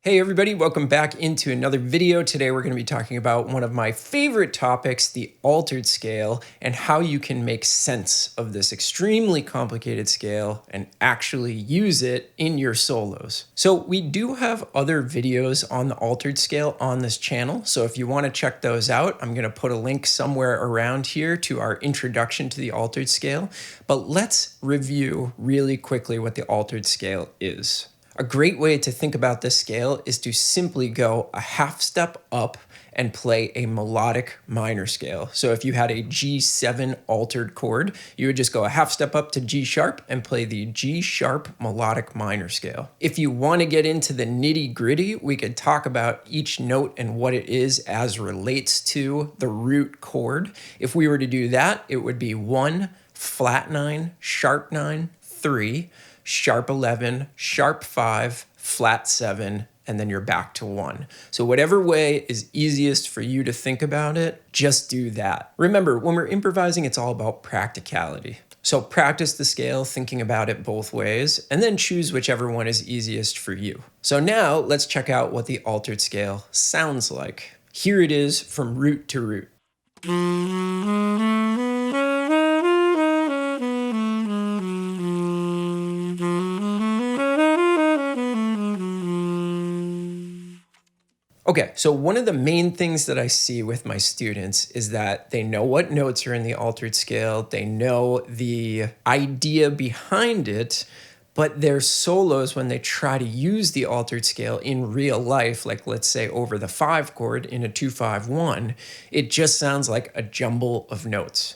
Hey everybody, welcome back into another video. Today we're going to be talking about one of my favorite topics, the altered scale, and how you can make sense of this extremely complicated scale and actually use it in your solos. So we do have other videos on the altered scale on this channel, so if you want to check those out, I'm going to put a link somewhere around here to our introduction to the altered scale. But let's review really quickly what the altered scale is. A great way to think about this scale is to simply go a half step up and play a melodic minor scale. So if you had a G7 altered chord, you would just go a half step up to G sharp and play the G sharp melodic minor scale. If you want to get into the nitty gritty, we could talk about each note and what it is as relates to the root chord. If we were to do that, it would be 1, flat 9, sharp 9, 3, sharp 11, sharp 5, flat 7, and then you're back to 1. So whatever way is easiest for you to think about it, just do that. Remember, when we're improvising, it's all about practicality. So practice the scale, thinking about it both ways, and then choose whichever one is easiest for you. So now let's check out what the altered scale sounds like. Here it is from root to root. Okay, so one of the main things that I see with my students is that they know what notes are in the altered scale, they know the idea behind it, but their solos, when they try to use the altered scale in real life, like let's say over the 5 chord in a 2-5-1, it just sounds like a jumble of notes.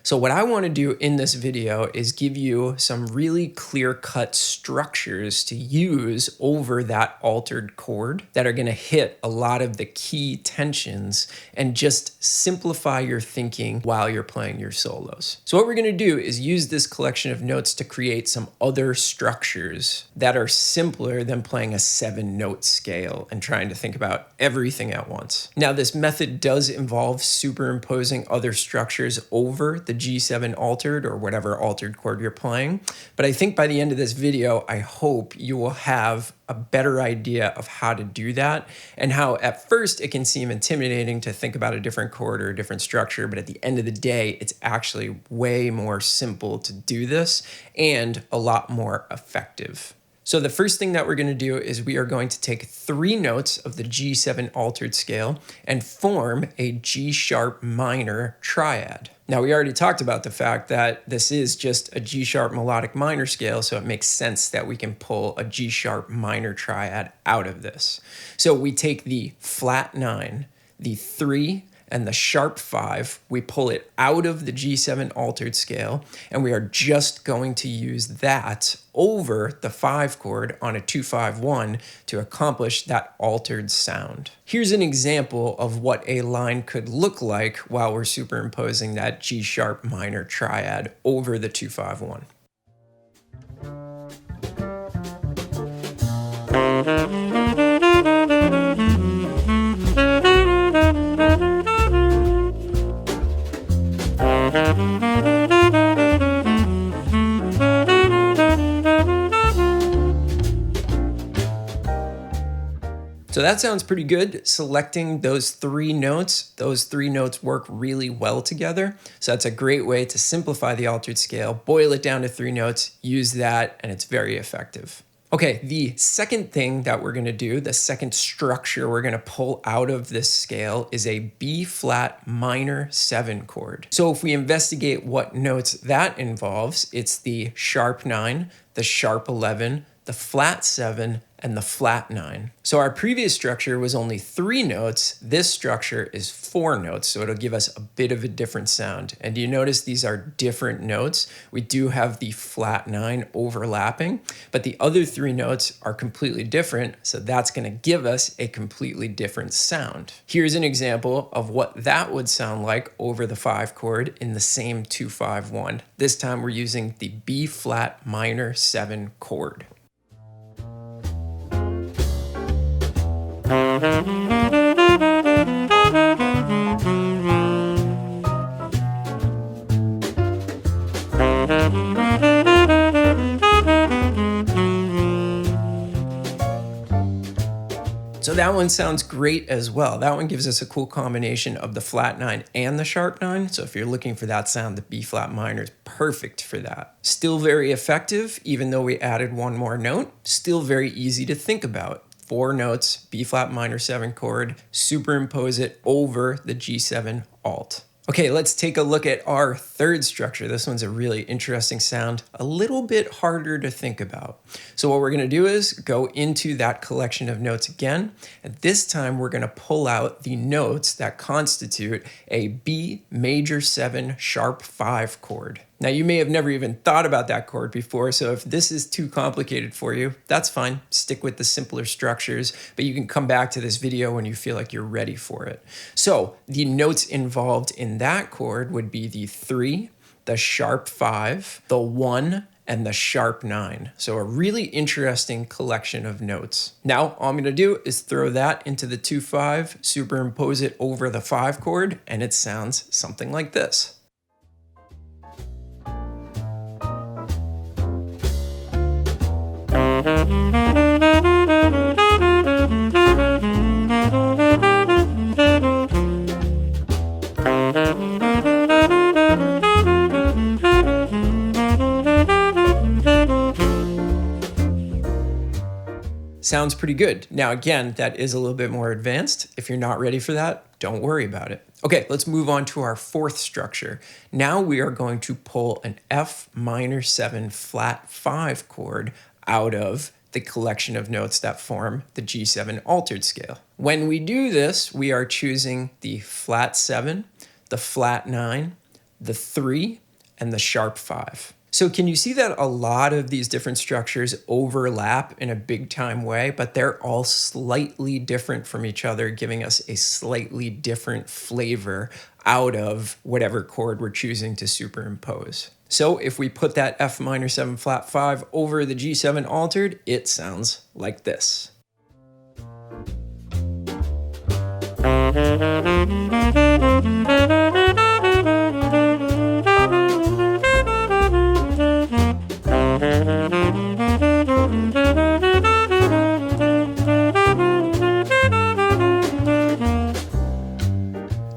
So what I want to do in this video is give you some really clear-cut structures to use over that altered chord that are going to hit a lot of the key tensions and just simplify your thinking while you're playing your solos. So what we're going to do is use this collection of notes to create some other structures that are simpler than playing a 7-note scale and trying to think about everything at once. Now, this method does involve superimposing other structures over the G7 altered or whatever altered chord you're playing. But I think by the end of this video, I hope you will have a better idea of how to do that and how at first it can seem intimidating to think about a different chord or a different structure, but at the end of the day, it's actually way more simple to do this and a lot more effective. So the first thing that we're going to do is we are going to take 3 notes of the G7 altered scale and form a G sharp minor triad. Now, we already talked about the fact that this is just a G sharp melodic minor scale, so it makes sense that we can pull a G sharp minor triad out of this. So we take the flat 9, the 3, and the sharp 5, we pull it out of the G7 altered scale, and we are just going to use that over the 5 chord on a 2-5-1 to accomplish that altered sound. Here's an example of what a line could look like while we're superimposing that G sharp minor triad over the 2-5-1. So that sounds pretty good. Selecting those 3 notes work really well together. So that's a great way to simplify the altered scale, boil it down to 3 notes, use that, and it's very effective. Okay, the second thing that we're going to do, the second structure we're going to pull out of this scale is a B flat minor 7 chord. So if we investigate what notes that involves, it's the sharp 9, the sharp 11, the flat 7, and the flat 9. So our previous structure was only 3 notes. This structure is 4 notes, so it'll give us a bit of a different sound. And you notice these are different notes. We do have the flat 9 overlapping, but the other 3 notes are completely different, so that's going to give us a completely different sound. Here's an example of what that would sound like over the 5 chord in the same 2-5-1. This time we're using the B flat minor 7 chord. So that one sounds great as well. That one gives us a cool combination of the flat 9 and the sharp 9. So if you're looking for that sound, the B flat minor is perfect for that. Still very effective, even though we added one more note. Still very easy to think about. 4 notes, B flat minor 7 chord, superimpose it over the G7 alt. Okay, let's take a look at our third structure. This one's a really interesting sound, a little bit harder to think about. So what we're gonna do is go into that collection of notes again, and this time we're gonna pull out the notes that constitute a B major 7 sharp 5 chord. Now you may have never even thought about that chord before, so if this is too complicated for you, that's fine. Stick with the simpler structures, but you can come back to this video when you feel like you're ready for it. So the notes involved in that chord would be the 3, the sharp 5, the 1, and the sharp 9. So a really interesting collection of notes. Now, all I'm gonna do is throw that into the 2-5, superimpose it over the 5 chord, and it sounds something like this. Sounds pretty good. Now again, that is a little bit more advanced. If you're not ready for that, don't worry about it. Okay, let's move on to our fourth structure. Now we are going to pull an F minor 7 flat 5 chord out of the collection of notes that form the G7 altered scale. When we do this, we are choosing the flat 7, the flat 9, the 3, and the sharp 5. So can you see that a lot of these different structures overlap in a big time way, but they're all slightly different from each other, giving us a slightly different flavor out of whatever chord we're choosing to superimpose. So if we put that F minor 7 flat 5 over the G7 altered, it sounds like this.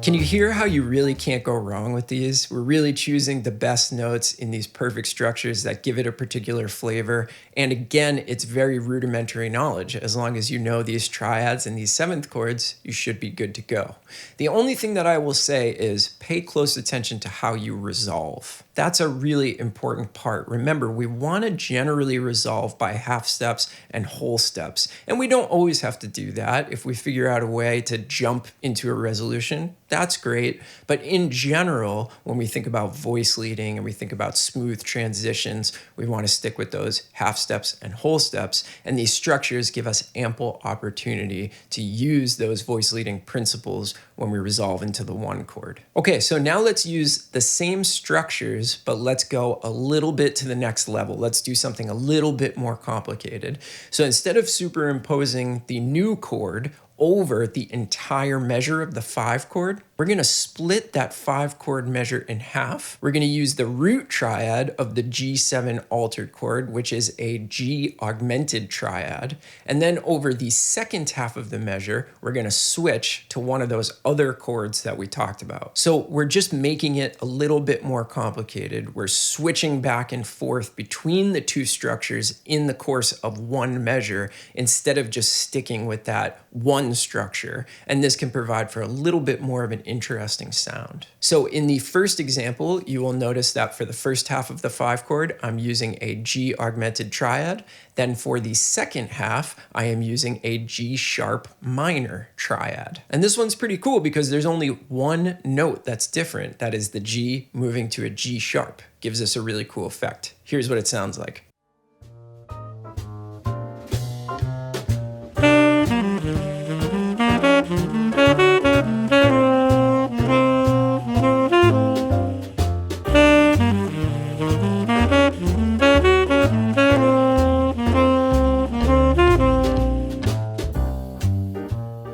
Can you hear how you really can't go wrong with these? We're really choosing the best notes in these perfect structures that give it a particular flavor. And again, it's very rudimentary knowledge. As long as you know these triads and these seventh chords, you should be good to go. The only thing that I will say is pay close attention to how you resolve. That's a really important part. Remember, we want to generally resolve by half steps and whole steps. And we don't always have to do that. If we figure out a way to jump into a resolution, that's great. But in general, when we think about voice leading and we think about smooth transitions, we want to stick with those half steps and whole steps. And these structures give us ample opportunity to use those voice leading principles when we resolve into the 1 chord. Okay, so now let's use the same structures, but let's go a little bit to the next level. Let's do something a little bit more complicated. So instead of superimposing the new chord over the entire measure of the 5 chord, we're gonna split that 5 chord measure in half. We're gonna use the root triad of the G7 altered chord, which is a G augmented triad. And then over the second half of the measure, we're gonna switch to one of those other chords that we talked about. So we're just making it a little bit more complicated. We're switching back and forth between the two structures in the course of one measure instead of just sticking with that one structure, and this can provide for a little bit more of an interesting sound. So in the first example, you will notice that for the first half of the 5 chord, I'm using a G augmented triad. Then for the second half, I am using a G sharp minor triad. And this one's pretty cool because there's only one note that's different. That is the G moving to a G sharp. Gives us a really cool effect. Here's what it sounds like.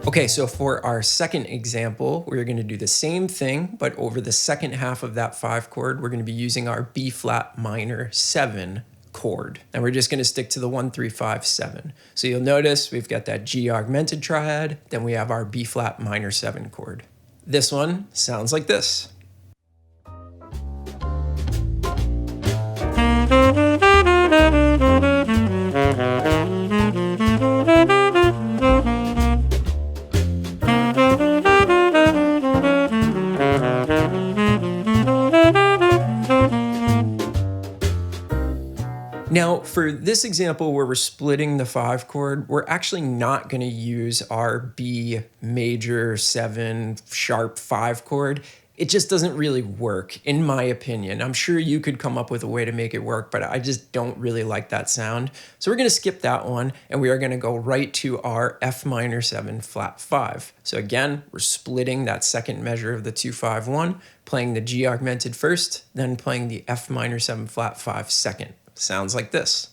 Okay, so for our second example, we're going to do the same thing, but over the second half of that 5 chord, we're going to be using our B flat minor 7 chord. And we're just gonna stick to the 1, 3, 5, 7. So you'll notice we've got that G augmented triad, then we have our B flat minor 7 chord. This one sounds like this. Now, for this example where we're splitting the 5 chord, we're actually not going to use our B major 7 sharp 5 chord. It just doesn't really work, in my opinion. I'm sure you could come up with a way to make it work, but I just don't really like that sound. So we're going to skip that one, and we are going to go right to our F minor 7 flat 5. So again, we're splitting that second measure of the 2-5-1, playing the G augmented first, then playing the F minor 7 flat 5 second. Sounds like this.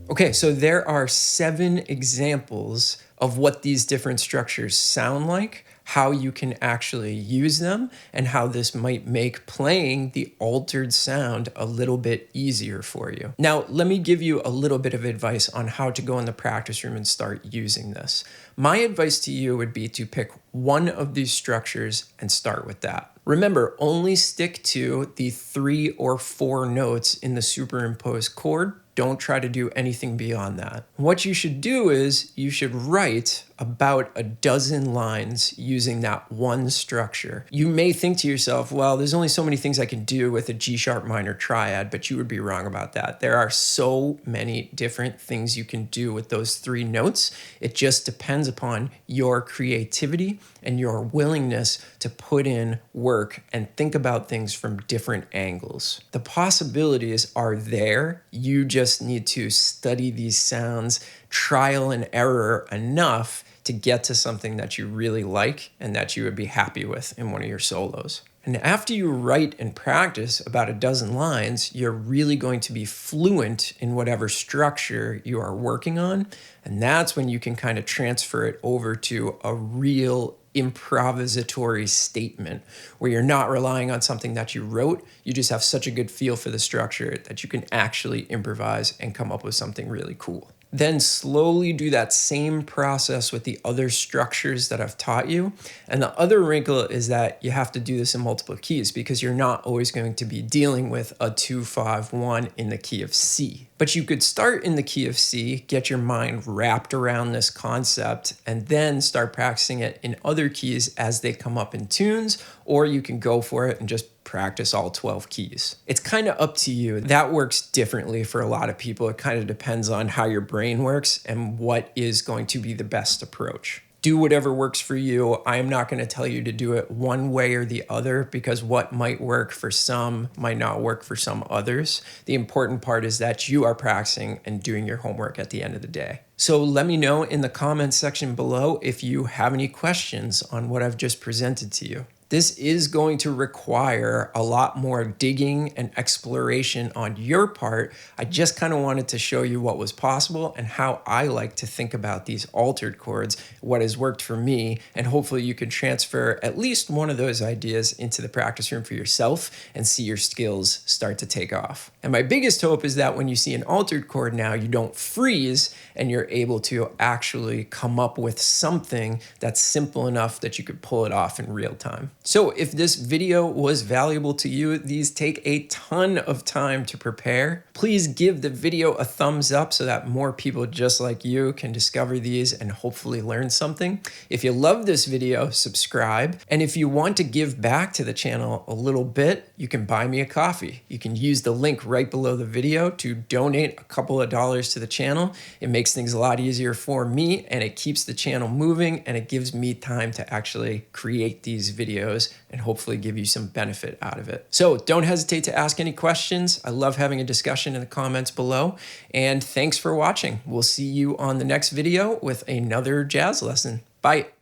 Okay, so there are 7 examples of what these different structures sound like, how you can actually use them, and how this might make playing the altered sound a little bit easier for you. Now, let me give you a little bit of advice on how to go in the practice room and start using this. My advice to you would be to pick one of these structures and start with that. Remember, only stick to the 3 or 4 notes in the superimposed chord. Don't try to do anything beyond that. What you should do is you should write about a dozen lines using that one structure. You may think to yourself, well, there's only so many things I can do with a G sharp minor triad, but you would be wrong about that. There are so many different things you can do with those 3 notes. It just depends upon your creativity and your willingness to put in work and think about things from different angles. The possibilities are there. You just need to study these sounds, trial and error enough to get to something that you really like and that you would be happy with in one of your solos. And after you write and practice about a dozen lines, you're really going to be fluent in whatever structure you are working on. And that's when you can kind of transfer it over to a real improvisatory statement where you're not relying on something that you wrote. You just have such a good feel for the structure that you can actually improvise and come up with something really cool. Then slowly do that same process with the other structures that I've taught you. And the other wrinkle is that you have to do this in multiple keys because you're not always going to be dealing with a 2-5-1 in the key of C. But you could start in the key of C, get your mind wrapped around this concept, and then start practicing it in other keys as they come up in tunes, or you can go for it and just practice all 12 keys. It's kind of up to you. That works differently for a lot of people. It kind of depends on how your brain works and what is going to be the best approach. Do whatever works for you. I am not going to tell you to do it one way or the other because what might work for some might not work for some others. The important part is that you are practicing and doing your homework at the end of the day. So let me know in the comments section below if you have any questions on what I've just presented to you. This is going to require a lot more digging and exploration on your part. I just kind of wanted to show you what was possible and how I like to think about these altered chords, what has worked for me, and hopefully you can transfer at least one of those ideas into the practice room for yourself and see your skills start to take off. And my biggest hope is that when you see an altered chord now, you don't freeze and you're able to actually come up with something that's simple enough that you could pull it off in real time. So if this video was valuable to you, these take a ton of time to prepare. Please give the video a thumbs up so that more people just like you can discover these and hopefully learn something. If you love this video, subscribe. And if you want to give back to the channel a little bit, you can buy me a coffee. You can use the link right below the video to donate a couple of dollars to the channel. It makes things a lot easier for me and it keeps the channel moving and it gives me time to actually create these videos and hopefully give you some benefit out of it. So don't hesitate to ask any questions. I love having a discussion in the comments below. And thanks for watching. We'll see you on the next video with another jazz lesson. Bye.